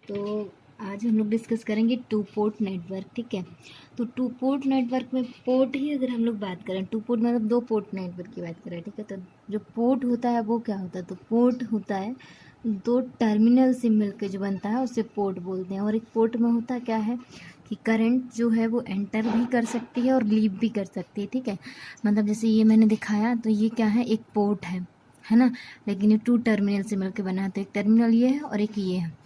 तो आज हम लोग डिस्कस करेंगे टू पोर्ट नेटवर्क। ठीक है, तो टू पोर्ट नेटवर्क में पोर्ट ही अगर हम लोग बात करें, टू पोर्ट मतलब दो पोर्ट नेटवर्क की बात करें। ठीक है, तो जो पोर्ट होता है वो क्या होता है, तो पोर्ट होता है दो टर्मिनल से मिलकर जो बनता है उसे पोर्ट बोलते हैं। और एक पोर्ट में होता क्या है कि करंट जो है वो एंटर भी कर सकती है और लीव भी कर सकती है। ठीक है, मतलब जैसे ये मैंने दिखाया तो ये क्या है, एक पोर्ट है ना, लेकिन ये टू टर्मिनल से मिलकर बना है। तो एक टर्मिनल ये है और एक ये है,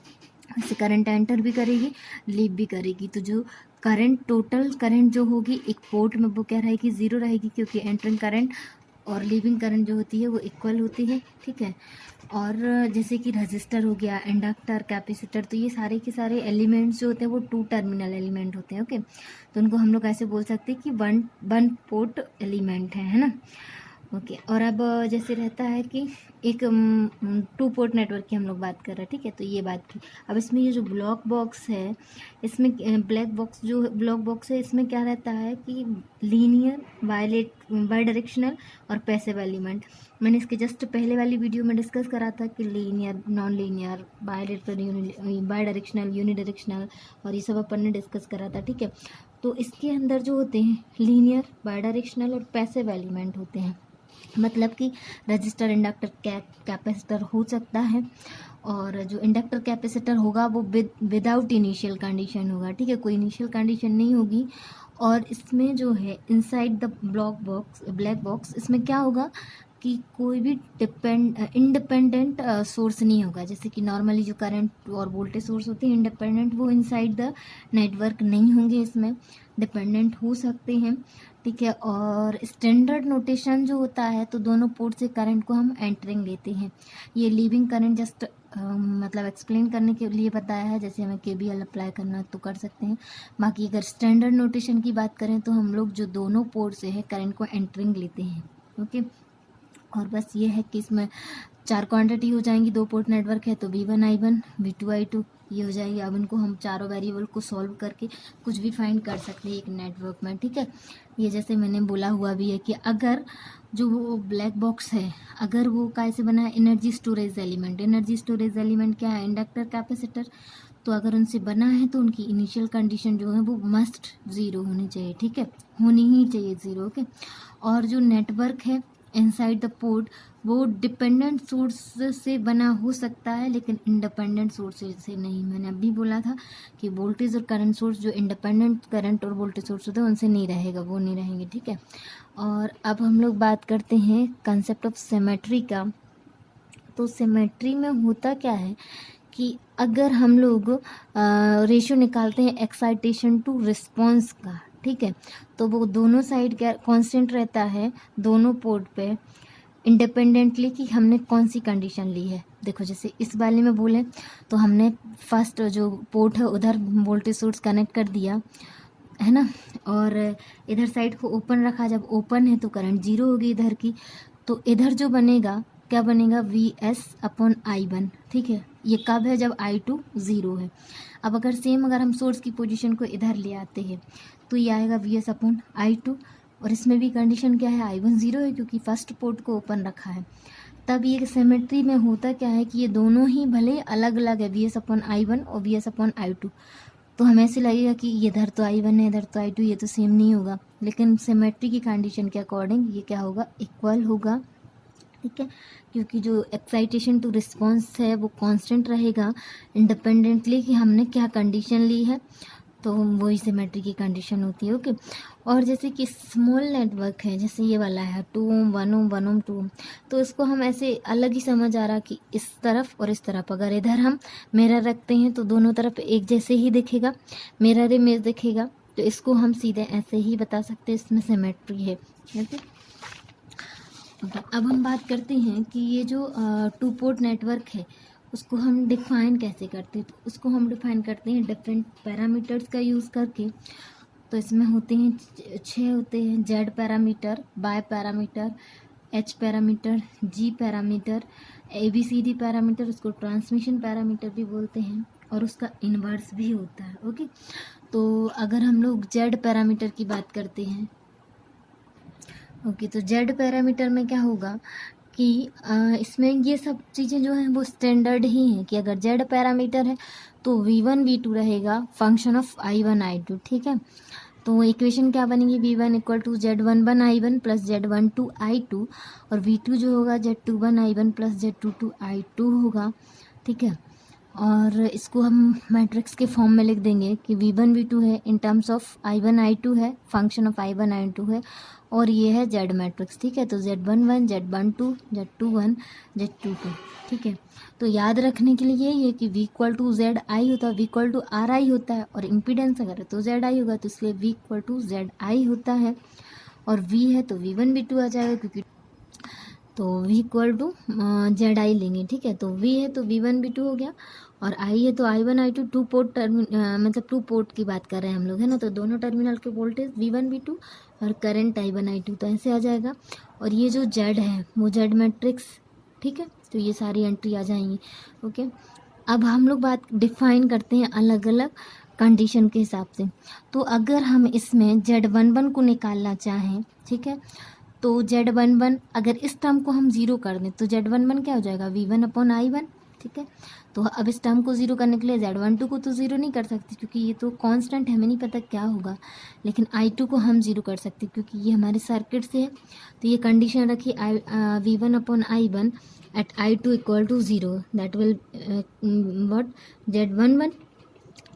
इससे करंट एंटर भी करेगी लीव भी करेगी। तो जो करंट, टोटल करंट जो होगी एक पोर्ट में वो क्या रहेगी, ज़ीरो रहेगी, क्योंकि एंटरिंग करंट और लीविंग करंट जो होती है वो इक्वल होती है। ठीक है, और जैसे कि रजिस्टर हो गया, इंडक्टर, कैपेसिटर, तो ये सारे के सारे एलिमेंट्स जो होते हैं वो टू टर्मिनल एलिमेंट होते हैं। ओके, तो उनको हम लोग ऐसे बोल सकते हैं कि वन पोर्ट एलिमेंट है ना। ओके, और अब जैसे रहता है कि एक टू पोर्ट नेटवर्क की हम लोग बात कर रहे हैं। ठीक है, तो ये बात की। अब इसमें ये जो ब्लॉक बॉक्स है, इसमें ब्लैक बॉक्स जो ब्लॉक बॉक्स है, इसमें क्या रहता है कि लीनियर, बाई डायरेक्शनल और पैसिव एलिमेंट। मैंने इसके जस्ट पहले वाली वीडियो में डिस्कस करा था कि linear, non linear, bidirectional, unidirectional, और ये सब अपन ने डिस्कस करा था। ठीक है, तो इसके अंदर जो होते हैं लीनियर, बाई डायरेक्शनल और पैसिव एलिमेंट होते हैं। मतलब कि रजिस्टर, इंडक्टर, कैपेसिटर हो सकता है, और जो इंडक्टर कैपेसिटर होगा वो विदाउट इनिशियल कंडीशन होगा। ठीक है, कोई इनिशियल कंडीशन नहीं होगी। और इसमें जो है इनसाइड द ब्लैक बॉक्स, इसमें क्या होगा कि कोई भी इंडिपेंडेंट सोर्स नहीं होगा। जैसे कि नॉर्मली जो करंट और वोल्टेज सोर्स होते हैं इंडिपेंडेंट, वो इनसाइड द नेटवर्क नहीं होंगे, इसमें डिपेंडेंट हो सकते हैं। ठीक है, और स्टैंडर्ड नोटेशन जो होता है, तो दोनों पोर्ट से करंट को हम एंटरिंग लेते हैं। ये लीविंग करंट जस्ट मतलब एक्सप्लेन करने के लिए बताया है, जैसे हमें केबीएल अप्लाई करना तो कर सकते हैं। बाकी अगर स्टैंडर्ड नोटेशन की बात करें तो हम लोग जो दोनों पोर्ट से है करंट को एंटरिंग लेते हैं। ओके, और बस ये है कि इसमें चार क्वांटिटी हो जाएंगी। दो पोर्ट नेटवर्क है तो V1 I1, V2 I2 ये हो जाएगी। अब इनको हम चारों वेरिएबल को सॉल्व करके कुछ भी फाइंड कर सकते हैं एक नेटवर्क में। ठीक है, ये जैसे मैंने बोला हुआ भी है कि अगर जो वो ब्लैक बॉक्स है, अगर वो कैसे बना है, energy storage element. Energy storage element क्या है, इंडक्टर, कैपेसिटर। तो अगर उनसे बना है तो उनकी इनिशियल कंडीशन जो है वो मस्ट ज़ीरो होनी चाहिए। ठीक है, होनी ही चाहिए ज़ीरो। ओके, और जो नेटवर्क है इनसाइड द पोर्ट, वो डिपेंडेंट सोर्स से बना हो सकता है लेकिन इंडिपेंडेंट सोर्स से नहीं। मैंने अभी बोला था कि वोल्टेज और करंट सोर्स, जो इंडिपेंडेंट करंट और वोल्टेज सोर्स होते हैं उनसे नहीं रहेगा, वो नहीं रहेंगे। ठीक है, और अब हम लोग बात करते हैं कंसेप्ट ऑफ सिमेट्री का। तो सिमेट्री में होता क्या है कि अगर हम लोग रेशियो निकालते हैं एक्साइटेशन टू रिस्पॉन्स का, ठीक है, तो वो दोनों साइड क्या कांस्टेंट रहता है दोनों पोर्ट पे इंडिपेंडेंटली कि हमने कौन सी कंडीशन ली है। देखो जैसे इस वाले में बोले तो हमने फर्स्ट जो पोर्ट है उधर वोल्टेज सोर्स कनेक्ट कर दिया है ना, और इधर साइड को ओपन रखा। जब ओपन है तो करंट जीरो होगी इधर की, तो इधर जो बनेगा क्या बनेगा, VS/I1। ठीक है, ये कब है, जब I2 ज़ीरो है। अब अगर सेम अगर हम सोर्स की पोजीशन को इधर ले आते हैं तो ये आएगा VS/I2, और इसमें भी कंडीशन क्या है, I1 ज़ीरो है क्योंकि फर्स्ट पोर्ट को ओपन रखा है। तब ये सिमेट्री में होता क्या है कि ये दोनों ही भले अलग अलग है, VS/I1 और VS/I2, तो हमें ऐसे लगेगा कि इधर तो I1 है इधर तो I2, ये तो सेम नहीं होगा। लेकिन सिमेट्री की कंडीशन के अकॉर्डिंग ये क्या होगा, इक्वल होगा। ठीक है, क्योंकि जो एक्साइटेशन टू रिस्पॉन्स है वो कांस्टेंट रहेगा इंडिपेंडेंटली कि हमने क्या कंडीशन ली है, तो वही सिमेट्री की कंडीशन होती है। ओके, और जैसे कि स्मॉल नेटवर्क है, जैसे ये वाला है 2 ohm 1 ohm 1 ohm 2 ohm, तो इसको हम ऐसे अलग ही समझ आ रहा कि इस तरफ और इस तरफ अगर इधर हम मिरर रखते हैं तो दोनों तरफ एक जैसे ही दिखेगा, मिरर इमेज दिखेगा, तो इसको हम सीधे ऐसे ही बता सकते हैं इसमें सिमेट्री है। ओके, अब हम बात करते हैं कि ये जो टू पोर्ट नेटवर्क है उसको हम डिफाइन कैसे करते हैं। तो उसको हम डिफाइन करते हैं डिफरेंट पैरामीटर्स का यूज़ करके। तो इसमें होते हैं 6 होते हैं, Z parameter, Y parameter, H parameter, G parameter, ABCD parameter, उसको ट्रांसमिशन पैरामीटर भी बोलते हैं, और उसका इन्वर्स भी होता है। ओके, तो अगर हम लोग Z पैरामीटर की बात करते हैं, ओके, तो Z पैरामीटर में क्या होगा कि इसमें ये सब चीज़ें जो हैं वो स्टैंडर्ड ही हैं कि अगर जेड पैरामीटर है तो V1 V2 रहेगा फंक्शन ऑफ I1 I2, ठीक है। तो इक्वेशन क्या बनेगी, V1 equal to Z11 I1 plus Z12 I2 और V2 जो होगा Z21 I1 plus Z22 I2 होगा, ठीक है। और इसको हम मैट्रिक्स के फॉर्म में लिख देंगे कि V1 V2 है in terms of I1 I2 है, फंक्शन ऑफ I1 I2 है, और ये है Z मैट्रिक्स, ठीक है। तो Z11 Z12 Z21 Z22, ठीक है। तो याद रखने के लिए ये कि V equal to Z I होता है, V equal to R I होता है, और इम्पीडेंस अगर है तो जेड आई होगा, तो इसलिए V equal to Z I होता है। और V है तो V1 V2 आ जाएगा, क्योंकि तो V equal to Z I लेंगे, ठीक है। तो V है तो V1 V2 हो गया, और I है तो I1 I2, टू पोर्ट मतलब टू पोर्ट की बात कर रहे हैं हम लोग, है ना। तो दोनों टर्मिनल के वोल्टेज V1 V2 और करंट I1 I2, तो ऐसे आ जाएगा। और ये जो Z है वो Z मैट्रिक्स, ठीक है। तो ये सारी एंट्री आ जाएंगी, ओके। अब हम लोग बात डिफाइन करते हैं अलग अलग कंडीशन के हिसाब से। तो अगर हम इसमें Z11 को निकालना चाहें, ठीक है, तो Z11 अगर इस टर्म को हम ज़ीरो कर दें तो Z11 क्या हो जाएगा, V1 अपॉन I1, ठीक है। तो अब इस टर्म को ज़ीरो करने के लिए Z12 को तो ज़ीरो नहीं कर सकते क्योंकि ये तो कांस्टेंट है, हमें नहीं पता क्या होगा, लेकिन I2 को हम ज़ीरो कर सकते क्योंकि ये हमारे सर्किट से है। तो ये कंडीशन रखी V1 upon I1 at I2 equal to zero, that will what Z11।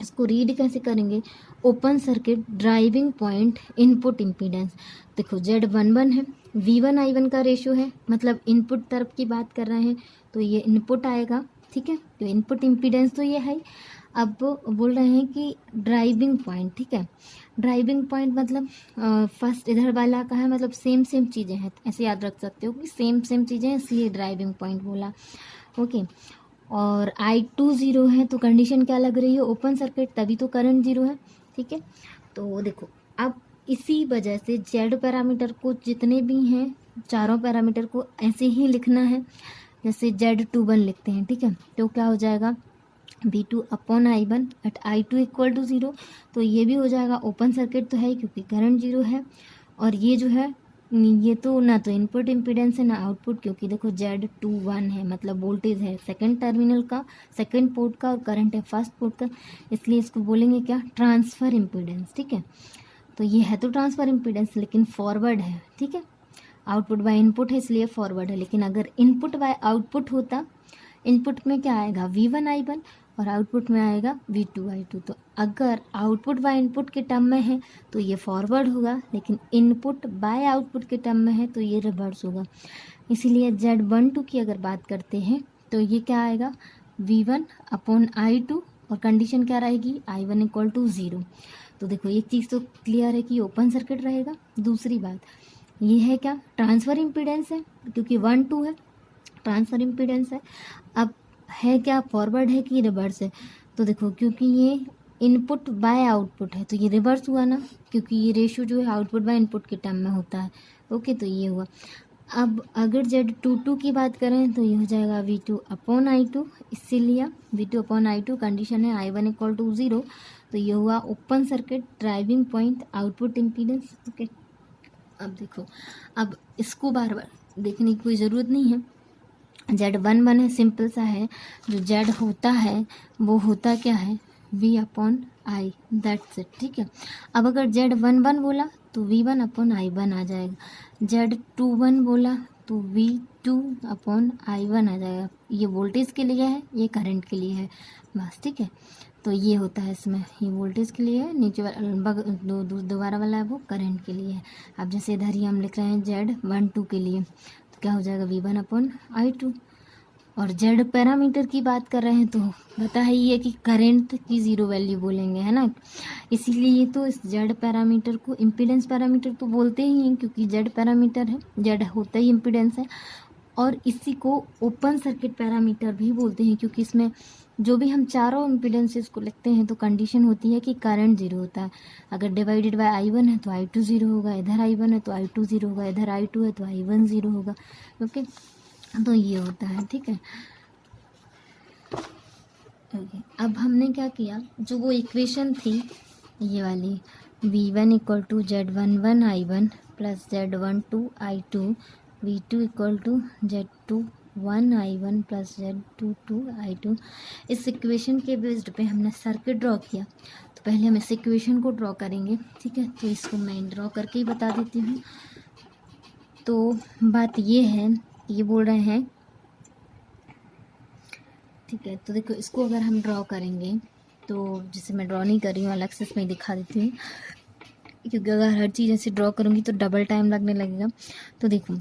इसको रीड कैसे करेंगे, open circuit driving point input impedance. देखो Z11 है, V1 I1 का रेशो है, मतलब इनपुट तरफ की बात कर रहे हैं, तो ये इनपुट आएगा, ठीक है। तो इनपुट इम्पीडेंस तो ये है। अब बोल रहे हैं कि ड्राइविंग पॉइंट, ठीक है। ड्राइविंग पॉइंट मतलब फर्स्ट इधर वाला का है, मतलब सेम सेम चीज़ें हैं, ऐसे याद रख सकते हो कि सेम सेम चीज़ें हैं, इसलिए ड्राइविंग पॉइंट बोला, ओके। और I2 ज़ीरो है, तो कंडीशन क्या लग रही है, ओपन सर्किट, तभी तो करंट ज़ीरो है, ठीक है। तो देखो अब इसी वजह से Z पैरामीटर को जितने भी हैं चारों पैरामीटर को ऐसे ही लिखना है जैसे Z21 लिखते हैं, ठीक है। तो क्या हो जाएगा, V2 upon I1 at I2 equal to zero. तो ये भी हो जाएगा, ओपन सर्किट तो है क्योंकि करंट ज़ीरो है, और ये जो है ये तो ना तो इनपुट इम्पीडेंस है ना आउटपुट, क्योंकि देखो Z21 है, मतलब वोल्टेज है सेकंड टर्मिनल का, सेकंड पोर्ट का, और करंट है फर्स्ट पोर्ट का, इसलिए इसको बोलेंगे क्या, ट्रांसफ़र इम्पीडेंस, ठीक है। तो ये है तो ट्रांसफ़र इम्पीडेंस लेकिन फॉरवर्ड है, ठीक है। आउटपुट बाय इनपुट है इसलिए फॉरवर्ड है, लेकिन अगर इनपुट बाय आउटपुट होता, इनपुट में क्या आएगा, V1 I1, और आउटपुट में आएगा V2 I2। तो अगर आउटपुट बाय इनपुट के टर्म में है तो ये फॉरवर्ड होगा, लेकिन इनपुट बाय आउटपुट के टर्म में है तो ये रिवर्स होगा। इसीलिए Z12 की अगर बात करते हैं तो ये क्या आएगा, V1 अपॉन I2, और कंडीशन क्या रहेगी, I1 इक्वल टू ज़ीरो। तो देखो एक चीज़ तो क्लियर है कि ओपन सर्किट रहेगा। दूसरी बात ये है क्या, ट्रांसफ़र इम्पीडेंस है, क्योंकि 1 2 है, ट्रांसफ़र इम्पीडेंस है। अब है क्या, फॉरवर्ड है कि रिवर्स है, तो देखो क्योंकि ये इनपुट बाय आउटपुट है तो ये रिवर्स हुआ ना, क्योंकि ये रेशो जो है आउटपुट बाय इनपुट के टर्म में होता है, ओके। तो ये हुआ। अब अगर Z22 की बात करें तो ये हो जाएगा V2 अपॉन I2, इसीलिए V2 अपॉन I2 कंडीशन है I1 इक्वल टू ज़ीरो। तो ये हुआ open circuit driving point output impedance, okay. अब देखो, अब इसको बार बार देखने की कोई ज़रूरत नहीं है, Z11 है, सिंपल सा है, जो Z होता है वो होता क्या है, V upon I, that's it, ठीक है। अब अगर Z11 बोला तो V1 अपॉन I1 आ जाएगा, Z21 बोला तो V2 अपॉन I1 आ जाएगा। ये वोल्टेज के लिए है, ये करंट के लिए है, बस, ठीक है। तो ये होता है इसमें, ये वोल्टेज के लिए है, नीचे वाला दोबारा वाला है वो करंट के लिए है। अब जैसे इधर ही हम लिख रहे हैं Z12 के लिए, तो क्या हो जाएगा, V1 अपॉन I2। और Z पैरामीटर की बात कर रहे हैं तो पता है ही है कि करंट की ज़ीरो वैल्यू बोलेंगे, है ना। इसीलिए तो इस Z पैरामीटर को इम्पीडेंस पैरामीटर तो बोलते ही हैं, क्योंकि Z पैरामीटर है, Z होता ही इम्पीडेंस है। और इसी को ओपन सर्किट पैरामीटर भी बोलते हैं, क्योंकि इसमें जो भी हम चारों इम्पीडेंसेस को लिखते हैं तो कंडीशन होती है कि करंट ज़ीरो होता है। अगर डिवाइडेड बाय I1 है तो I2 ज़ीरो होगा, इधर I1 है तो I2 ज़ीरो होगा, इधर I2 है तो I1 ज़ीरो होगा, ओके। तो ये होता है, ठीक है, ओके। अब हमने क्या किया, जो वो इक्वेशन थी ये वाली, V1 equal to Z11 I1 plus Z12 I2 V2 equal to Z21 I1 plus Z22 I2। इस इक्वेशन के बेस्ड पे हमने सर्किट ड्रॉ किया, तो पहले हम इस इक्वेशन को ड्रॉ करेंगे, ठीक है। तो इसको मैं ड्रॉ करके ही बता देती हूँ। तो बात ये है, ये बोल रहे हैं, ठीक है। तो देखो इसको अगर हम ड्रॉ करेंगे, तो जैसे मैं ड्रॉ नहीं कर रही हूँ, अलग से इसमें दिखा देती हूँ, क्योंकि अगर हर चीज़ ऐसे ड्रॉ करूँगी तो डबल टाइम लगने लगेगा। तो देखो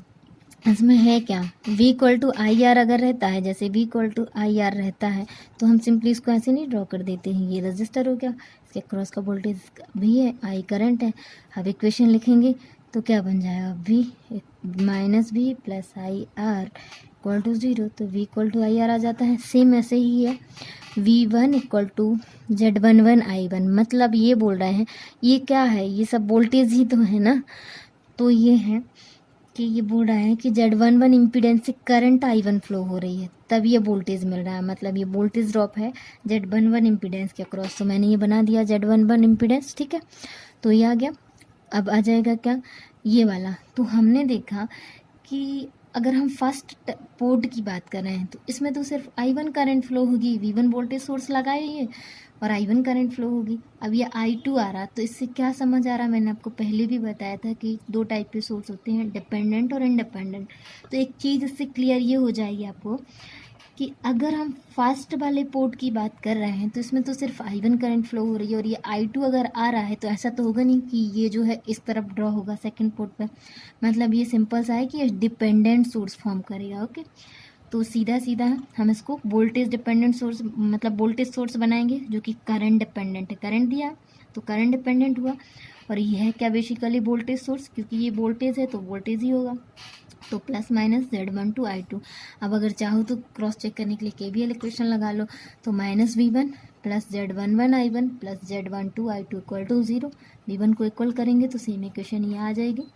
इसमें है क्या, V equal to I R अगर रहता है, जैसे V equal to I R रहता है, तो हम सिंपली इसको ऐसे नहीं ड्रॉ कर देते हैं। ये रजिस्टर हो गया, इसके क्रॉस का वोल्टेज भी है, I करंट है। अब इक्वेशन लिखेंगे तो क्या बन जाएगा, V minus V plus I R equal to 0। तो V equal to I R आ जाता है। सेम ऐसे ही है, V1 equal to Z11 I1। मतलब ये बोल रहे हैं, ये क्या है, ये सब वोल्टेज ही तो है ना। तो ये है कि ये बोल रहा है कि Z11 इम्पीडेंस से करंट I1 फ्लो हो रही है, तब ये वोल्टेज मिल रहा है। मतलब ये वोल्टेज ड्रॉप है Z11 इम्पीडेंस के अक्रॉस। तो मैंने ये बना दिया Z11 इम्पीडेंस, ठीक है। तो ये आ गया। अब आ जाएगा क्या, ये वाला। तो हमने देखा कि अगर हम फर्स्ट पोर्ट की बात कर रहे हैं, तो इसमें तो सिर्फ I1 करंट फ्लो होगी, V1 वोल्टेज सोर्स लगाइए और I1 करंट फ्लो होगी। अब ये I2 आ रहा, तो इससे क्या समझ आ रहा, मैंने आपको पहले भी बताया था कि दो टाइप के सोर्स होते हैं, डिपेंडेंट और इंडिपेंडेंट। तो एक चीज़ इससे क्लियर ये हो जाएगी आपको कि अगर हम फर्स्ट वाले पोर्ट की बात कर रहे हैं, तो इसमें तो सिर्फ I1 करंट फ्लो हो रही है, और ये I2 अगर आ रहा है तो ऐसा तो होगा नहीं कि ये जो है इस तरफ ड्रॉ होगा सेकंड पोर्ट पर। मतलब ये सिंपल सा है कि ये डिपेंडेंट सोर्स फॉर्म करेगा, ओके। तो सीधा सीधा हम इसको वोल्टेज डिपेंडेंट सोर्स, मतलब वोल्टेज सोर्स बनाएंगे, जो कि करंट डिपेंडेंट है। करंट दिया तो करंट डिपेंडेंट हुआ, और ये है क्या, बेसिकली वोल्टेज सोर्स, क्योंकि ये वोल्टेज है तो वोल्टेज ही होगा। तो प्लस माइनस Z12 I2। अब अगर चाहो तो क्रॉस चेक करने के लिए KVL इक्वेशन लगा लो, तो minus V1 plus Z11 I1 plus Z12 I2 equal to 0। V1 को इक्वल करेंगे तो सेम इक्वेशन ये आ जाएगी।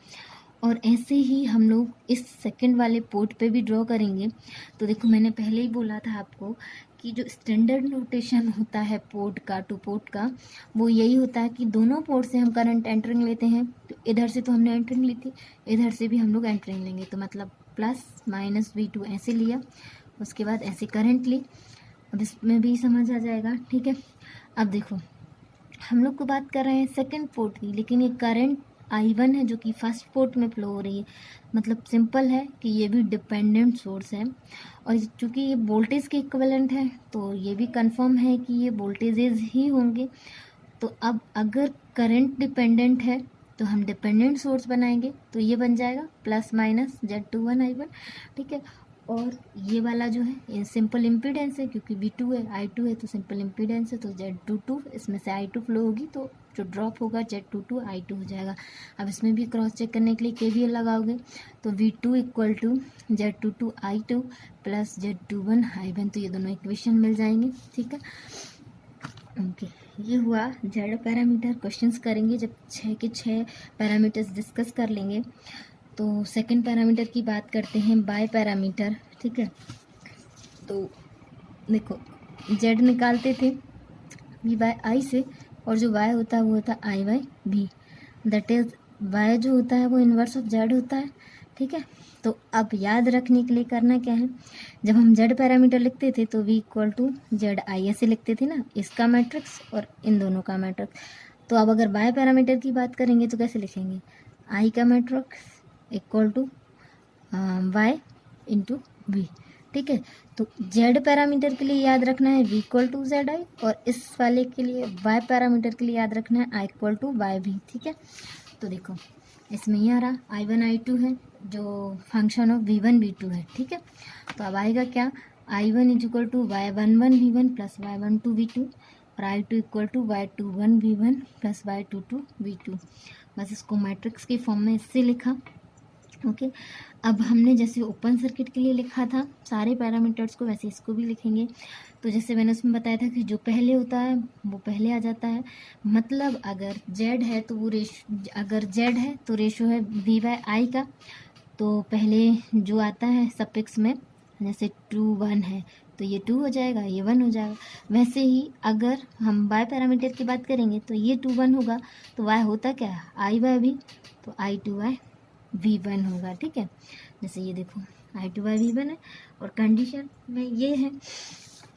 और ऐसे ही हम लोग इस सेकंड वाले पोर्ट पे भी ड्रॉ करेंगे। तो देखो मैंने पहले ही बोला था आपको कि जो स्टैंडर्ड नोटेशन होता है पोर्ट का, टू पोर्ट का, वो यही होता है कि दोनों पोर्ट से हम करंट एंटरिंग लेते हैं। तो इधर से तो हमने एंटरिंग ली थी, इधर से भी हम लोग एंटरिंग लेंगे। तो मतलब प्लस माइनस V2 ऐसे लिया, उसके बाद ऐसे करंट ली। अब इसमें भी समझ आ जाएगा, ठीक है। अब देखो हम लोग को बात कर रहे हैं सेकेंड पोर्ट की, लेकिन ये करंट I1 है जो कि फर्स्ट पोर्ट में फ्लो हो रही है। मतलब सिंपल है कि ये भी डिपेंडेंट सोर्स है, और चूँकि ये वोल्टेज के इक्विवेलेंट है, तो ये भी कंफर्म है कि ये वोल्टेजेस ही होंगे। तो अब अगर करंट डिपेंडेंट है तो हम डिपेंडेंट सोर्स बनाएंगे, तो ये बन जाएगा प्लस माइनस Z21 I1, ठीक है। और ये वाला जो है ये सिंपल इम्पीडेंस है, क्योंकि V2 है, I2 है, तो सिंपल इम्पीडेंस है, तो Z22 इसमें से I2 फ्लो होगी, तो जो ड्रॉप होगा Z22 I2 हो जाएगा। अब इसमें भी क्रॉस चेक करने के लिए KVL लगाओगे, तो V2 equal to Z22 I2 plus Z21 I1। तो ये दोनों इक्वेशन मिल जाएंगे, ठीक है। ओके, ये हुआ जेड पैरामीटर। क्वेश्चंस करेंगे जब 6 के 6 पैरामीटर्स डिस्कस कर लेंगे। तो सेकंड पैरामीटर की बात करते हैं, बाय पैरामीटर, ठीक है। तो देखो जेड निकालते थे V बाय आई से, और जो y होता है वो होता है I by V। That is y जो होता है वो इन्वर्स ऑफ z होता है, ठीक है। तो अब याद रखने के लिए करना क्या है, जब हम z पैरामीटर लिखते थे तो v equal to Z I ऐसे लिखते थे ना, इसका मैट्रिक्स और इन दोनों का मैट्रिक्स। तो अब अगर y पैरामीटर की बात करेंगे तो कैसे लिखेंगे, i का matrix equal to y into V, ठीक है। तो z पैरामीटर के लिए याद रखना है v equal to Z I, और इस वाले के लिए y पैरामीटर के लिए याद रखना है i equal to Y V, ठीक है। तो देखो इसमें ये आ रहा I1 I2 है जो फंक्शन ऑफ V1 V2 है, ठीक है। तो अब आएगा क्या, I1 is equal to Y11 V1 plus Y12 V2, और I2 equal to Y21 V1 plus Y22 V2। बस इसको मैट्रिक्स की फॉर्म में इससे लिखा, ओके। अब हमने जैसे ओपन सर्किट के लिए लिखा था सारे पैरामीटर्स को, वैसे इसको भी लिखेंगे। तो जैसे मैंने उसमें बताया था कि जो पहले होता है वो पहले आ जाता है। मतलब अगर Z है तो वो अगर Z है तो रेशो है V बाय आई का, तो पहले जो आता है सफिक्स में, जैसे 2 1 है तो ये 2 हो जाएगा, ये 1 हो जाएगा। वैसे ही अगर हम y पैरामीटर की बात करेंगे तो ये 2 1 होगा, तो y होता क्या है I बाय V, तो I2 बाय V1 होगा, ठीक है। जैसे ये देखो I2/V1 है, और कंडीशन में ये है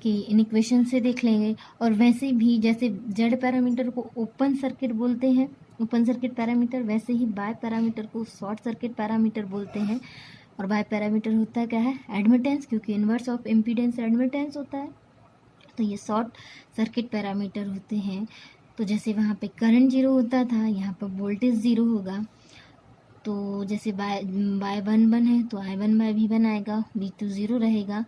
कि इन इक्वेशन से देख लेंगे। और वैसे भी जैसे जेड पैरामीटर को ओपन सर्किट बोलते हैं, ओपन सर्किट पैरामीटर, वैसे ही बाय पैरामीटर को शॉर्ट सर्किट पैरामीटर बोलते हैं। और बाय पैरामीटर होता है क्या है, एडमिटेंस, क्योंकि इन्वर्स ऑफ इम्पीडेंस एडमिटेंस होता है। तो ये शॉर्ट सर्किट पैरामीटर होते हैं। तो जैसे वहाँ पे करंट 0 होता था, यहाँ पर वोल्टेज 0 होगा। तो जैसे Y11 है तो I1/V1 आएगा, V2 0 रहेगा।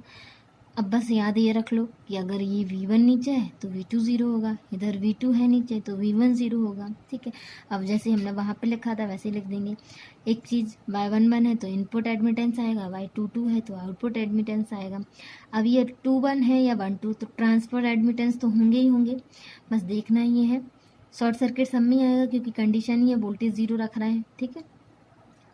अब बस याद ये रख लो कि अगर ये V1 नीचे है तो V2 0 होगा, इधर V2 है नीचे तो V1 0 होगा, ठीक है। अब जैसे हमने वहाँ पे लिखा था वैसे ही लिख देंगे। एक चीज़ Y11 है तो इनपुट एडमिटेंस आएगा, Y22 है तो आउटपुट एडमिटेंस आएगा। अब ये 21 है या 12 तो ट्रांसफर एडमिटेंस तो होंगे ही होंगे, बस देखना ही है। शॉर्ट सर्किट सब में आएगा क्योंकि कंडीशन ही है, वोल्टेज 0 रख रहा है, ठीक है।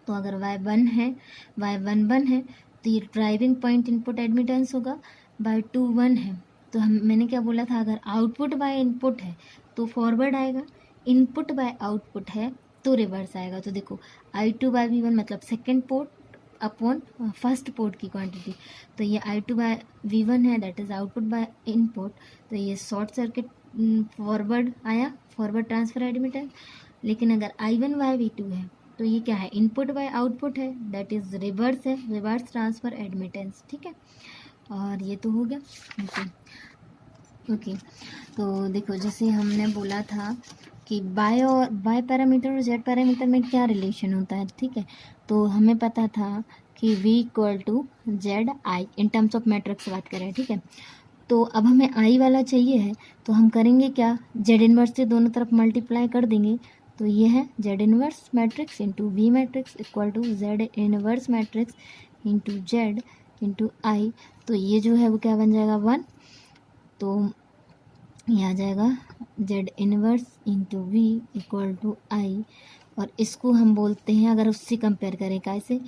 तो अगर Y11 है तो ये ड्राइविंग पॉइंट इनपुट एडमिटेंस होगा। Y21 है तो मैंने क्या बोला था, अगर आउटपुट बाय इनपुट है तो फॉरवर्ड आएगा, इनपुट बाय आउटपुट है तो रिवर्स आएगा। तो देखो I2/V1 मतलब second port upon first port की क्वांटिटी, तो ये I2/V1 है, that is output by input. तो ये शॉर्ट सर्किट फॉरवर्ड आया, फॉरवर्ड ट्रांसफर एडमिटेंस। लेकिन अगर I1/V2 है तो ये क्या है, इनपुट बाय आउटपुट है, दैट इज़ रिवर्स है, रिवर्स ट्रांसफ़र एडमिटेंस, ठीक है। और ये तो हो गया, ओके। तो देखो जैसे हमने बोला था कि बाय पैरामीटर और जेड पैरामीटर में क्या रिलेशन होता है, ठीक है। तो हमें पता था कि V = ZI in terms of matrix बात करें, ठीक है। तो अब हमें I वाला चाहिए है तो हम करेंगे क्या, जेड इनवर्स से दोनों तरफ मल्टीप्लाई कर देंगे। तो ये है Z inverse matrix into V matrix equal to Z inverse matrix into Z into I. तो ये जो है वो क्या बन जाएगा, 1। तो ये आ जाएगा Z inverse into V equal to I. और इसको हम बोलते हैं, अगर उससे कंपेयर करें कैसे,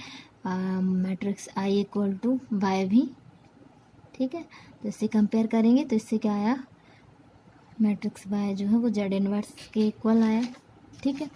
matrix I equal to Y भी, ठीक है। तो इससे कंपेयर करेंगे तो इससे क्या आया, मैट्रिक्स वाई जो है वो जेड इनवर्स के इक्वल आया, ठीक है,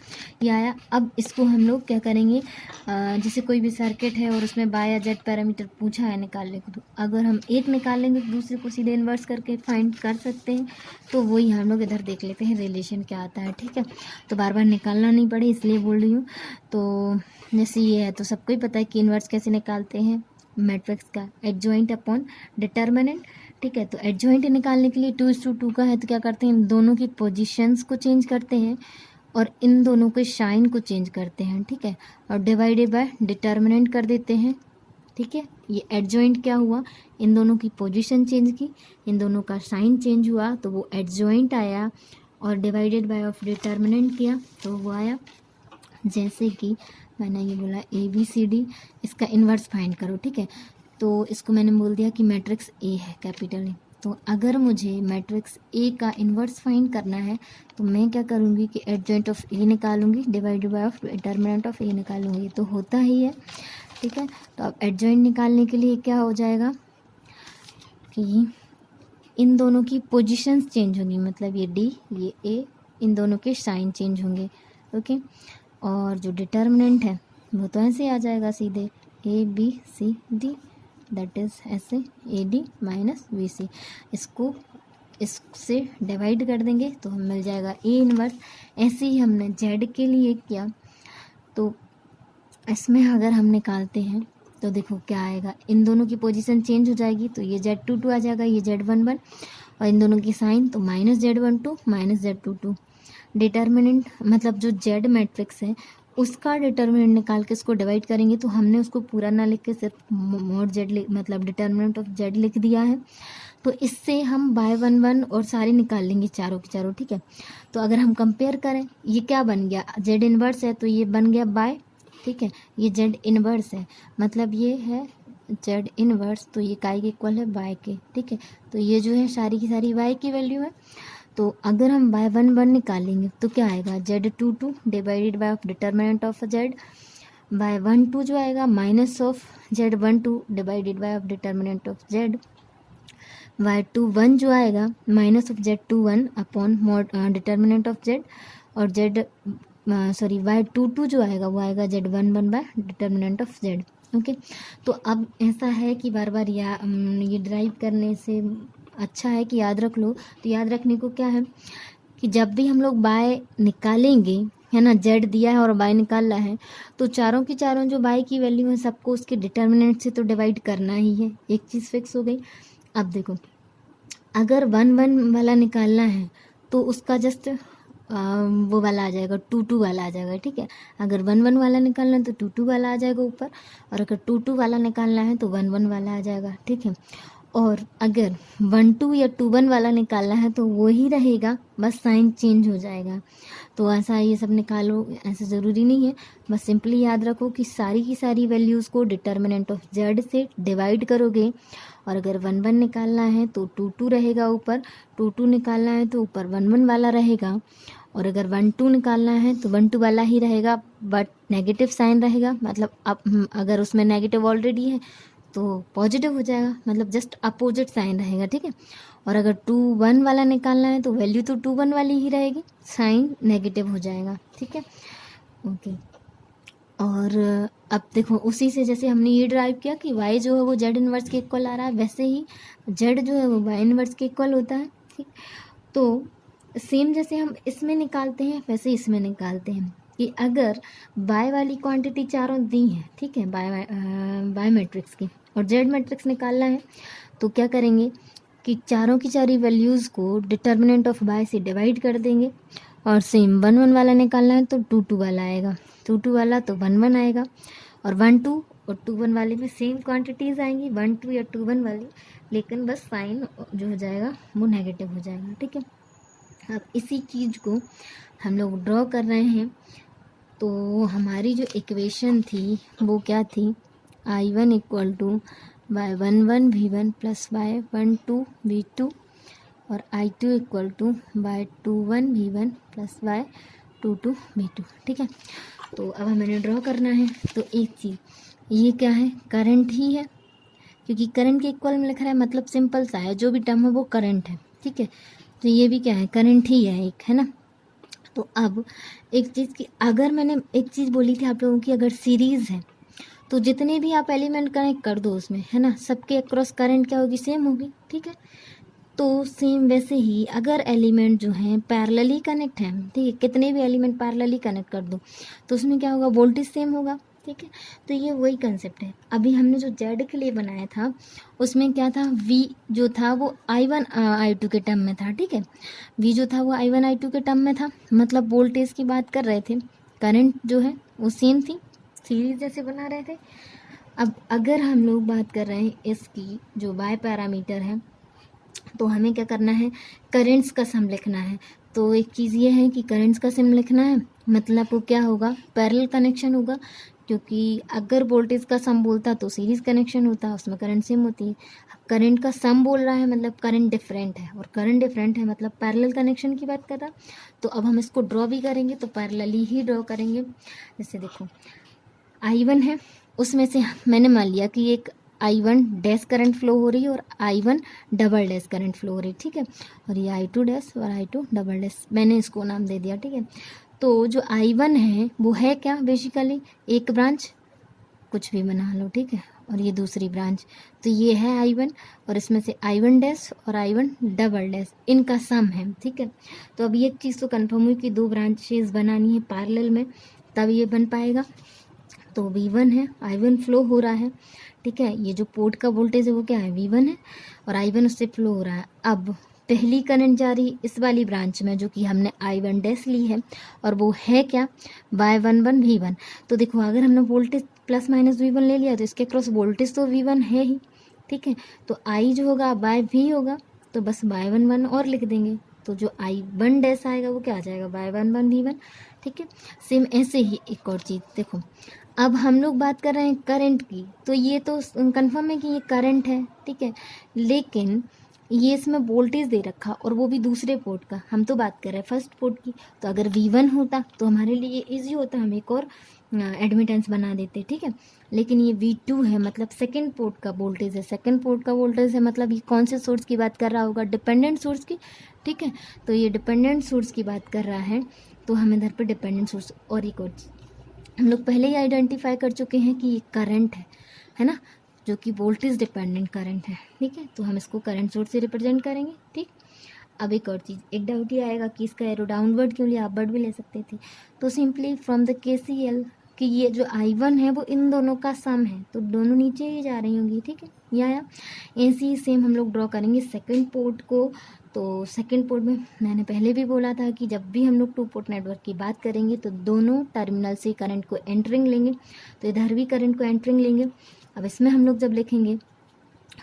ये आया। अब इसको हम लोग क्या करेंगे, जैसे कोई भी सर्किट है और उसमें बाय या जेड पैरामीटर पूछा है निकालने को, तो अगर हम एक निकाल लेंगे तो दूसरे को सीधे इन्वर्स करके फाइंड कर सकते हैं। तो वही हम लोग इधर देख लेते हैं रिलेशन क्या आता है, ठीक है। तो बार बार निकालना नहीं पड़े इसलिए बोल रही हूँ। तो जैसे ये है तो सबको ही पता है कि इन्वर्स कैसे निकालते हैं मैट्रिक्स का, एडजॉइंट अपॉन डिटर्मिनेंट, ठीक है। तो एडजॉइंट निकालने के लिए 2:2 का है तो क्या करते हैं, इन दोनों की पोजीशंस को चेंज करते हैं और इन दोनों के साइन को चेंज करते हैं, ठीक है। और डिवाइडेड बाय डिटर्मिनेंट कर देते हैं, ठीक है। ये एडजॉइंट क्या हुआ, इन दोनों की पोजीशन चेंज की, इन दोनों का साइन चेंज हुआ तो वो एडजॉइंट आया। और डिवाइडेड बाय ऑफ डिटर्मिनेंट किया तो वो आया, जैसे कि मैंने ये बोला ABCD, इसका इन्वर्स फाइंड करो, ठीक है। तो इसको मैंने बोल दिया कि मैट्रिक्स A है, कैपिटल A। तो अगर मुझे मैट्रिक्स A का इन्वर्स फाइंड करना है तो मैं क्या करूँगी कि एडजॉइंट ऑफ A निकालूंगी, divided by of determinant of A निकालूंगी, तो होता ही है, ठीक है। तो अब एडजॉइंट निकालने के लिए क्या हो जाएगा कि इन दोनों की पोजीशंस चेंज होंगी, मतलब ये D ये A, इन दोनों के साइन चेंज होंगे, ओके। और जो डिटर्मिनेंट है वो तो ऐसे आ जाएगा सीधे ABCD, दैट इज़ ऐसे AD माइनस BC। इससे डिवाइड कर देंगे तो हम मिल जाएगा A इनवर्स। ऐसे ही हमने Z के लिए किया, तो इसमें अगर हम निकालते हैं तो देखो क्या आएगा, इन दोनों की पोजीशन चेंज हो जाएगी तो ये Z22 आ जाएगा, ये Z11, और इन दोनों की साइन तो -Z12 -Z22। डिटर्मिनेंट मतलब जो Z मैट्रिक्स है उसका डिटर्मिनेंट निकाल के उसको डिवाइड करेंगे, तो हमने उसको पूरा ना लिख के सिर्फ मोड Z मतलब डिटर्मिनेंट ऑफ Z लिख दिया है। तो इससे हम Y11 और सारे निकाल लेंगे चारों के चारों, ठीक है। तो अगर हम कंपेयर करें, ये क्या बन गया, Z इनवर्स है तो ये बन गया बाय, ठीक है। ये Z इनवर्स है मतलब ये है Z इनवर्स, तो ये काय के इक्वल है Y के, ठीक है। तो ये जो है सारी की सारी Y की वैल्यू है। तो अगर हम Y11 निकालेंगे तो क्या आएगा, Z22 divided by of determinant of Z, Y12 जो आएगा minus of Z12 divided by of determinant of Z, Y21 जो आएगा minus of Z21 upon determinant of Z, और Y22 जो आएगा वो आएगा Z11 bye determinant of Z। Okay. तो अब ऐसा है कि बार बार ये ड्राइव करने से अच्छा है कि याद रख लो। तो याद रखने को क्या है कि जब भी हम लोग बाय निकालेंगे, है ना, जेड दिया है और बाय निकालना है, तो चारों की चारों जो बाय की वैल्यू है सबको उसके डिटर्मिनेंट से तो डिवाइड करना ही है। एक चीज़ फिक्स हो गई। अब देखो, अगर 1 1 वाला निकालना है तो उसका जस्ट वो वाला आ जाएगा, 2 2 वाला आ जाएगा, ठीक है। अगर 1 1 वाला निकालना है तो 2 2 वाला आ जाएगा ऊपर, और अगर 2 2 वाला निकालना है तो 1 1 वाला आ जाएगा, ठीक है। और अगर 1 2 या 2 1 वाला निकालना है तो वो ही रहेगा, बस साइन चेंज हो जाएगा। तो ऐसा ये सब निकालो, ऐसा ज़रूरी नहीं है। बस सिंपली याद रखो कि सारी की सारी वैल्यूज़ को डिटर्मिनेंट ऑफ जेड से डिवाइड करोगे, और अगर 1 1 निकालना है तो 2 2 रहेगा ऊपर, 2 2 निकालना है तो ऊपर 1 1 वाला रहेगा, और अगर 1 2 निकालना है तो 1 2 वाला ही रहेगा, बट नेगेटिव साइन रहेगा। मतलब अब अगर उसमें नेगेटिव ऑलरेडी है तो पॉजिटिव हो जाएगा, मतलब जस्ट अपोजिट साइन रहेगा, ठीक है। और अगर 2 1 वाला निकालना है तो वैल्यू तो 2 1 वाली ही रहेगी, साइन नेगेटिव हो जाएगा, ठीक है। ओके। और अब देखो, उसी से जैसे हमने ये ड्राइव किया कि y जो है वो z इन्वर्स के इक्वल आ रहा है, वैसे ही z जो है वो y इन्वर्स के इक्वल होता है, ठीक। तो सेम जैसे हम इसमें निकालते हैं वैसे इसमें निकालते हैं कि अगर y वाली क्वांटिटी चारों दी हैं, ठीक है, बाय मैट्रिक्स की, और z मैट्रिक्स निकालना है, तो क्या करेंगे कि चारों की चारी वैल्यूज़ को डिटर्मिनेंट ऑफ y से डिवाइड कर देंगे, और सेम 1 1 वाला निकालना है तो 2 2 वाला आएगा, 2 2 वाला तो 1 1 आएगा, और 1 2 और 2 1 वाले में सेम क्वांटिटीज़ आएंगी, 1 2 या 2 1 वाली, लेकिन बस साइन जो हो जाएगा वो नेगेटिव हो जाएगा, ठीक है। अब इसी चीज़ को हम लोग ड्रॉ कर रहे हैं। तो हमारी जो इक्वेशन थी वो क्या थी, I1 equal to y11 v1 plus y12 v2 और I2 equal to y21 v1 plus y22 v2, ठीक है। तो अब हमें ड्रॉ करना है। तो एक चीज़, ये क्या है, करंट ही है, क्योंकि करंट के इक्वल में लिख रहा है, मतलब सिंपल सा है, जो भी टर्म है वो करंट है, ठीक है। तो ये भी क्या है, करंट ही है एक, है ना। तो अब एक चीज़ की, अगर मैंने एक चीज़ बोली थी आप लोगों की, अगर सीरीज़ है तो जितने भी आप एलिमेंट कनेक्ट कर दो उसमें, है ना, सबके अक्रॉस करंट क्या होगी, सेम होगी, ठीक है। तो सेम वैसे ही अगर एलिमेंट जो हैं पैरेलली कनेक्ट हैं, ठीक है, कितने भी एलिमेंट पैरेलली कनेक्ट कर दो तो उसमें क्या होगा, वोल्टेज सेम होगा, ठीक है। तो ये वही कंसेप्ट है। अभी हमने जो जेड के लिए बनाया था उसमें क्या था, वी जो था वो I1 I2 के टर्म में था, ठीक है। वी जो था वो I1 I2 के टर्म में था, मतलब वोल्टेज की बात कर रहे थे, करंट जो है वो सेम थी, सीरीज जैसे बना रहे थे। अब अगर हम लोग बात कर रहे हैं इसकी जो बाय पैरामीटर है, तो हमें क्या करना है, करेंट्स का सम लिखना है। तो एक चीज़ ये है कि करेंट्स का सम लिखना है, मतलब वो क्या होगा, पैरेलल कनेक्शन होगा, क्योंकि अगर वोल्टेज का सम बोलता तो सीरीज कनेक्शन होता, उसमें करंट सेम होती है। करंट का सम बोल रहा है मतलब करंट डिफरेंट है, और करंट डिफरेंट है मतलब पैरेलल कनेक्शन की बात कर रहा। तो अब हम इसको ड्रॉ भी करेंगे तो पैरेलली ही ड्रॉ करेंगे। जैसे देखो, I1 है, उसमें से मैंने मान लिया कि एक I1 डैश करंट फ्लो हो रही है और I1 double dash current flow हो रही है, ठीक है। और ये I2 डैश और I2 डबल डैश, मैंने इसको नाम दे दिया, ठीक है। तो जो I1 है वो है क्या, बेसिकली एक ब्रांच, कुछ भी बना लो, ठीक है, और ये दूसरी ब्रांच, तो ये है I1, और इसमें से I1 डैश और I1 डबल डैश इनका सम है, ठीक है। तो अब ये चीज़ तो कन्फर्म हुई कि दो ब्रांचेस बनानी है पैरेलल में, तब ये बन पाएगा। तो V1 है, I1 फ्लो हो रहा है, ठीक है। ये जो पोर्ट का वोल्टेज है वो क्या है, V1 है, और I1 उससे फ्लो हो रहा है। अब पहली करंट जा रही इस वाली ब्रांच में जो कि हमने I1 डैश ली है, और वो है क्या, y11 V1। तो देखो, अगर हमने वोल्टेज प्लस माइनस V1 ले लिया तो इसके क्रॉस वोल्टेज तो V1 है ही, ठीक है। तो I जो होगा बाय V होगा, तो बस y11 और लिख देंगे। तो जो I1 डैश आएगा वो क्या आ जाएगा, y11 V1, ठीक है। सेम ऐसे ही एक और चीज़ देखो, अब हम लोग बात कर रहे हैं करंट की, तो ये तो कंफर्म है कि ये करंट है, ठीक है, लेकिन ये इसमें वोल्टेज दे रखा और वो भी दूसरे पोर्ट का, हम तो बात कर रहे हैं फर्स्ट पोर्ट की। तो अगर V1 होता तो हमारे लिए इजी होता, हम एक और एडमिटेंस बना देते, ठीक है। लेकिन ये V2 है, मतलब सेकंड पोर्ट का वोल्टेज है, सेकंड पोर्ट का वोल्टेज है, मतलब ये कौन से सोर्स की बात कर रहा होगा, डिपेंडेंट सोर्स की, ठीक है। तो ये डिपेंडेंट सोर्स की बात कर रहा है, तो हम इधर पर डिपेंडेंट सोर्स। और एक और हम लोग पहले ही आइडेंटिफाई कर चुके हैं कि ये करंट है ना, जो कि वोल्टेज डिपेंडेंट करंट है, ठीक है। तो हम इसको करंट सोर्स से रिप्रेजेंट करेंगे, ठीक। अब एक और चीज़, एक डाउट ये आएगा कि इसका एरो डाउनवर्ड क्यों लिया, अपवर्ड भी ले सकते थे। तो सिंपली फ्रॉम द KCL कि ये जो I1 है वो इन दोनों का सम है, तो दोनों नीचे ही जा रही होंगी, ठीक है। या ऐसे ही सेम हम लोग ड्रॉ करेंगे सेकंड पोर्ट को। तो सेकंड पोर्ट में मैंने पहले भी बोला था कि जब भी हम लोग 2 पोर्ट नेटवर्क की बात करेंगे तो दोनों टर्मिनल से करंट को एंटरिंग लेंगे, तो इधर भी करंट को एंटरिंग लेंगे। अब इसमें हम लोग जब लिखेंगे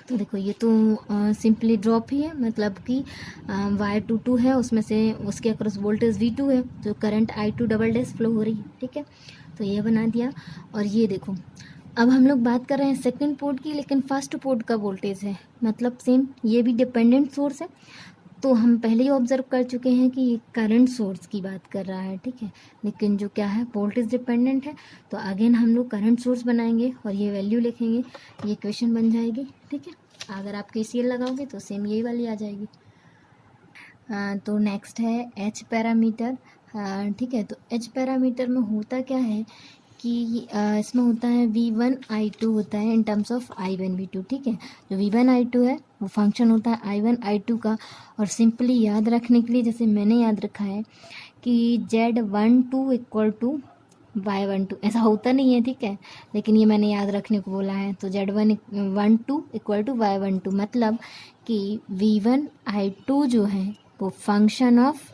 तो देखो ये तो सिंपली ड्रॉप ही है, मतलब कि वायर 2 है, उसमें से उसके अक्रॉस वोल्टेज V2 है, तो current I2 double dash flow हो रही है, ठीक है। तो ये बना दिया। और ये देखो अब हम लोग बात कर रहे हैं सेकंड पोर्ट की, लेकिन फर्स्ट पोर्ट का वोल्टेज है, मतलब सेम ये भी डिपेंडेंट सोर्स है। तो हम पहले ही ऑब्जर्व कर चुके हैं कि ये करंट सोर्स की बात कर रहा है, ठीक है, लेकिन जो क्या है वोल्टेज डिपेंडेंट है। तो अगेन हम लोग करंट सोर्स बनाएंगे और ये वैल्यू लिखेंगे, ये इक्वेशन बन जाएगी, ठीक है। अगर आप KCL लगाओगे तो सेम यही वाली आ जाएगी। तो नेक्स्ट है H पैरामीटर, ठीक है। तो H पैरामीटर में होता क्या है कि इसमें होता है V1 I2 होता है in terms of I1 V2, ठीक है। जो V1 I2 है वो फंक्शन होता है I1 I2 का। और सिंपली याद रखने के लिए जैसे मैंने याद रखा है कि Z12 इक्वल टू Y12, ऐसा होता नहीं है, ठीक है, लेकिन ये मैंने याद रखने को बोला है। तो Z12 इक्वल टू Y12 मतलब कि V1 I2 जो है वो फंक्शन ऑफ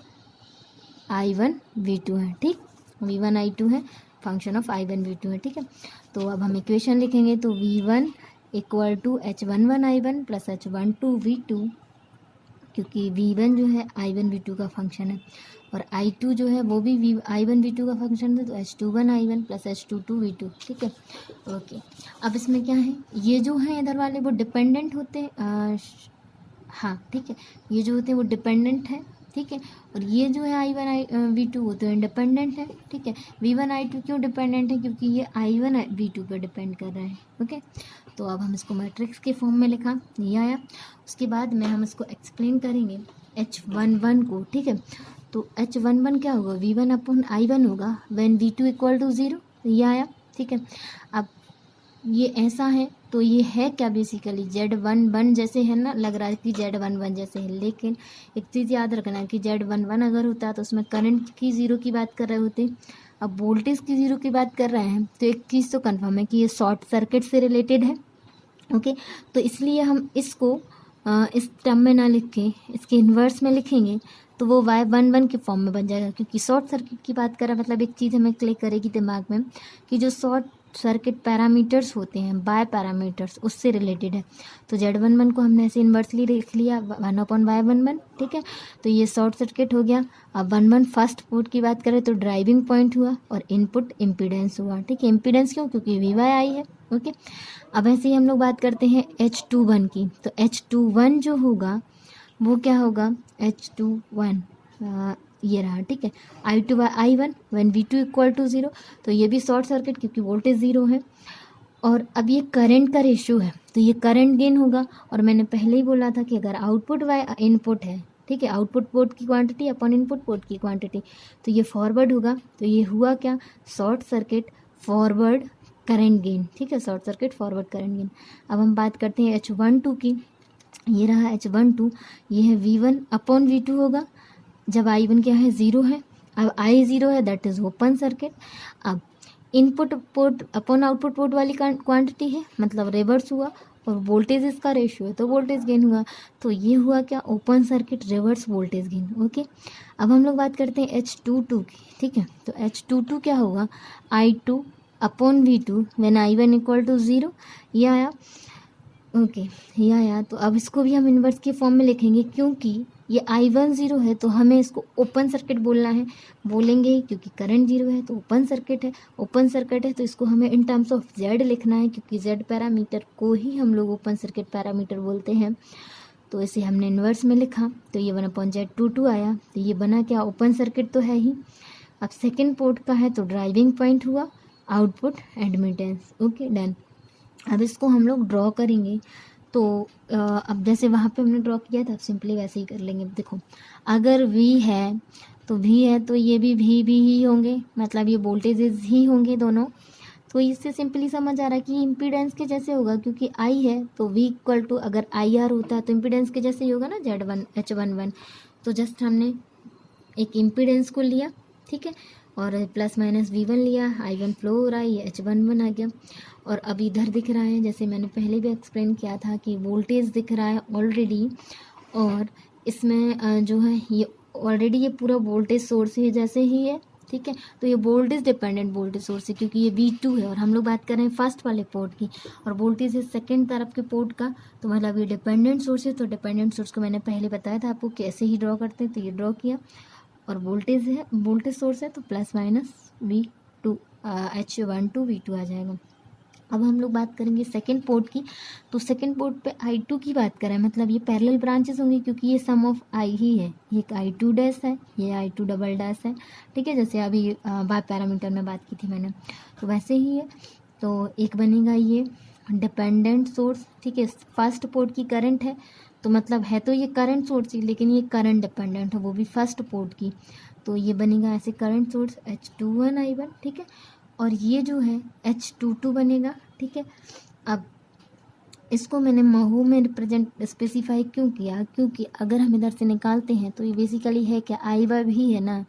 I1 V2 है, ठीक। V1 I2 है फंक्शन ऑफ I1 V2 है, ठीक है। तो अब हम इक्वेशन लिखेंगे, तो V1 equal to H11 I1 plus H12 V2, क्योंकि V1 जो है I1 V2 का फंक्शन है और I2 जो है वो भी I1 V2 का फंक्शन है, तो H21 I1 plus H22 V2, ठीक है। ओके, अब इसमें क्या है, ये जो है इधर वाले वो डिपेंडेंट होते हैं, हाँ ठीक है, ये जो होते हैं वो डिपेंडेंट है, ठीक है। और ये जो है I1 V2 वो तो इंडिपेंडेंट है, ठीक है। V1 I2 क्यों डिपेंडेंट है, क्योंकि ये I1 V2 पर डिपेंड कर रहा है, ओके। तो अब हम इसको मैट्रिक्स के फॉर्म में लिखा, ये आया। उसके बाद में हम इसको एक्सप्लेन करेंगे H11 को, ठीक है। तो H11 क्या होगा, V1 अपॉन I1 होगा व्हेन V2 इक्वल टू 0, ये आया, ठीक है। अब ये ऐसा है तो ये है क्या, बेसिकली Z11 जैसे है ना, लग रहा है कि Z11 जैसे है, लेकिन एक चीज़ याद रखना कि Z11 अगर होता तो उसमें करंट की ज़ीरो की बात कर रहे होते, अब वोल्टेज की ज़ीरो की बात कर रहे हैं। तो एक चीज़ तो कंफर्म है कि ये शॉर्ट सर्किट से रिलेटेड है, ओके। तो इसलिए हम इसको इस टर्म में ना लिख के इसके इन्वर्स में लिखेंगे तो वो Y11 के फॉर्म में बन जाएगा, क्योंकि शॉर्ट सर्किट की बात कर रहा है। मतलब एक चीज़ हमें क्लिक करेगी दिमाग में कि जो शॉर्ट सर्किट पैरामीटर्स होते हैं, बाय पैरामीटर्स, उससे रिलेटेड है। तो Z11 को हमने ऐसे इन्वर्सली लिख लिया 1/Y11, ठीक है। तो ये शॉर्ट सर्किट हो गया। अब 11 फर्स्ट पोर्ट की बात करें तो ड्राइविंग पॉइंट हुआ और इनपुट इम्पीडेंस हुआ, ठीक है। इम्पीडेंस क्यों, क्योंकि VY है, ओके। अब ऐसे ही हम लोग बात करते हैं H21 की। तो H21 जो होगा वो क्या होगा, H21 ये रहा, ठीक है। I1 when V2 equal to 0, तो ये भी शॉर्ट सर्किट क्योंकि वोल्टेज 0 है। और अब ये करंट का रेशियो है तो ये करंट गेन होगा। और मैंने पहले ही बोला था कि अगर आउटपुट वाई इनपुट है, ठीक है, आउटपुट पोर्ट की क्वांटिटी अपन इनपुट पोर्ट की क्वांटिटी, तो ये फॉरवर्ड होगा। तो ये हुआ क्या, short circuit forward current gain, ठीक है, short circuit forward current gain. अब हम बात करते हैं H12 की। ये रहा H12, ये है V1 अपॉन V2 होगा जब I1 क्या है 0 है। अब I 0 है, दैट इज़ ओपन सर्किट। अब input port upon output port वाली क्वांटिटी है, मतलब रिवर्स हुआ, और वोल्टेज इसका रेशियो है तो वोल्टेज गेन हुआ। तो ये हुआ क्या, open circuit reverse voltage gain, okay. अब हम लोग बात करते हैं H22 की, ठीक है। तो H22 क्या होगा, I2 upon V2 when I1 equal to 0, ये आया, ओके, ये आया। तो अब इसको भी हम इन्वर्स के फॉर्म में लिखेंगे, क्योंकि ये I1 0 है तो हमें इसको ओपन सर्किट बोलना है, बोलेंगे क्योंकि करंट 0 है तो ओपन सर्किट है, ओपन सर्किट है तो इसको हमें इन टर्म्स ऑफ Z लिखना है, क्योंकि Z पैरामीटर को ही हम लोग ओपन सर्किट पैरामीटर बोलते हैं। तो इसे हमने इन्वर्स में लिखा, तो ये 1/Z22 आया। तो ये बना क्या, ओपन सर्किट तो है ही। अब सेकेंड पोर्ट का है तो ड्राइविंग पॉइंट हुआ, आउटपुट एडमिटेंस, ओके डन। अब इसको हम लोग ड्रॉ करेंगे। तो अब जैसे वहाँ पे हमने ड्रॉ किया था, अब सिंपली वैसे ही कर लेंगे। देखो अगर V है तो V है तो ये भी V भी ही होंगे, मतलब ये वोल्टेजेस ही होंगे दोनों। तो इससे सिंपली समझ आ रहा है कि इम्पीडेंस के जैसे होगा, क्योंकि I है तो V इक्वल टू अगर IR होता है तो इम्पीडेंस के जैसे ही होगा ना, Z1 H11। तो जस्ट हमने एक इम्पीडेंस को लिया, ठीक है, और प्लस माइनस V1 लिया, I1 फ्लो हो रहा है, ये H11 आ गया। और अब इधर दिख रहा है, जैसे मैंने पहले भी एक्सप्लेन किया था कि वोल्टेज दिख रहा है ऑलरेडी, और इसमें जो है ये ऑलरेडी ये पूरा वोल्टेज सोर्स ही जैसे ही है, ठीक है। तो ये वोल्टेज डिपेंडेंट वोल्टेज सोर्स है, क्योंकि ये V2 है और हम लोग बात कर रहे हैं फर्स्ट वाले पोर्ट की, और वोल्टेज है सेकेंड तरफ के पोर्ट का। तो मतलब ये डिपेंडेंट सोर्स है, तो डिपेंडेंट सोर्स को मैंने पहले बताया था आपको कैसे ही ड्रॉ करते हैं, तो ये ड्रॉ किया। और वोल्टेज है, वोल्टेज सोर्स है, तो plus minus V2 H12 V2 आ जाएगा। अब हम लोग बात करेंगे सेकंड पोर्ट की। तो सेकंड पोर्ट पे I2 की बात करें, मतलब ये पैरेलल ब्रांचेस होंगी, क्योंकि ये सम ऑफ I ही है। ये एक I2 डैश है, ये I2 डबल डैश है, ठीक है, जैसे अभी बाय पैरामीटर में बात की थी मैंने, तो वैसे ही है। तो एक बनेगा ये डिपेंडेंट सोर्स, ठीक है। फर्स्ट पोर्ट की करंट है, तो मतलब है तो ये करंट सोर्स ही, लेकिन ये करंट डिपेंडेंट है, वो भी फर्स्ट पोर्ट की। तो ये बनेगा ऐसे करंट सोर्स H21 I1, ठीक है। और ये जो है H22 बनेगा, ठीक है। अब इसको मैंने महू में रिप्रेजेंट स्पेसिफाई क्यों किया, क्योंकि अगर हम इधर से निकालते हैं तो ये बेसिकली है क्या, आई बाय भी है ना,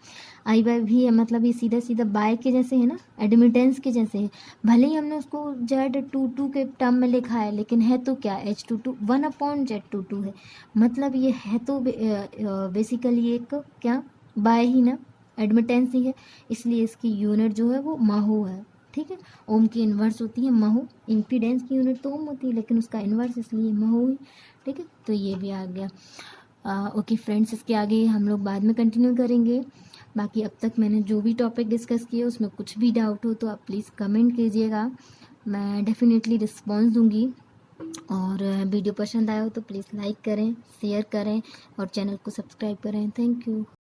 आई बाय भी है, मतलब ये सीधा सीधा बाय के जैसे है ना, एडमिटेंस के जैसे है। भले ही हमने उसको Z22 के टर्म में लिखा है, लेकिन है तो क्या, H22 1/Z22 है, मतलब ये है तो बेसिकली एक क्या, बाय ही ना, एडमिटेंस ही है, इसलिए इसकी यूनिट जो है वो महू है, ठीक है। ओम की इन्वर्स होती है महू, इम्पीडेंस की यूनिट तो ओम होती है, लेकिन उसका इन्वर्स इसलिए महू ही, ठीक है। तो ये भी आ गया। ओके फ्रेंड्स, इसके आगे हम लोग बाद में कंटिन्यू करेंगे। बाकी अब तक मैंने जो भी टॉपिक डिस्कस किए उसमें कुछ भी डाउट हो तो आप प्लीज़ कमेंट कीजिएगा, मैं डेफिनेटली रिस्पॉन्स दूंगी। और वीडियो पसंद आया हो तो प्लीज़ लाइक करें, शेयर करें और चैनल को सब्सक्राइब करें। Thank you.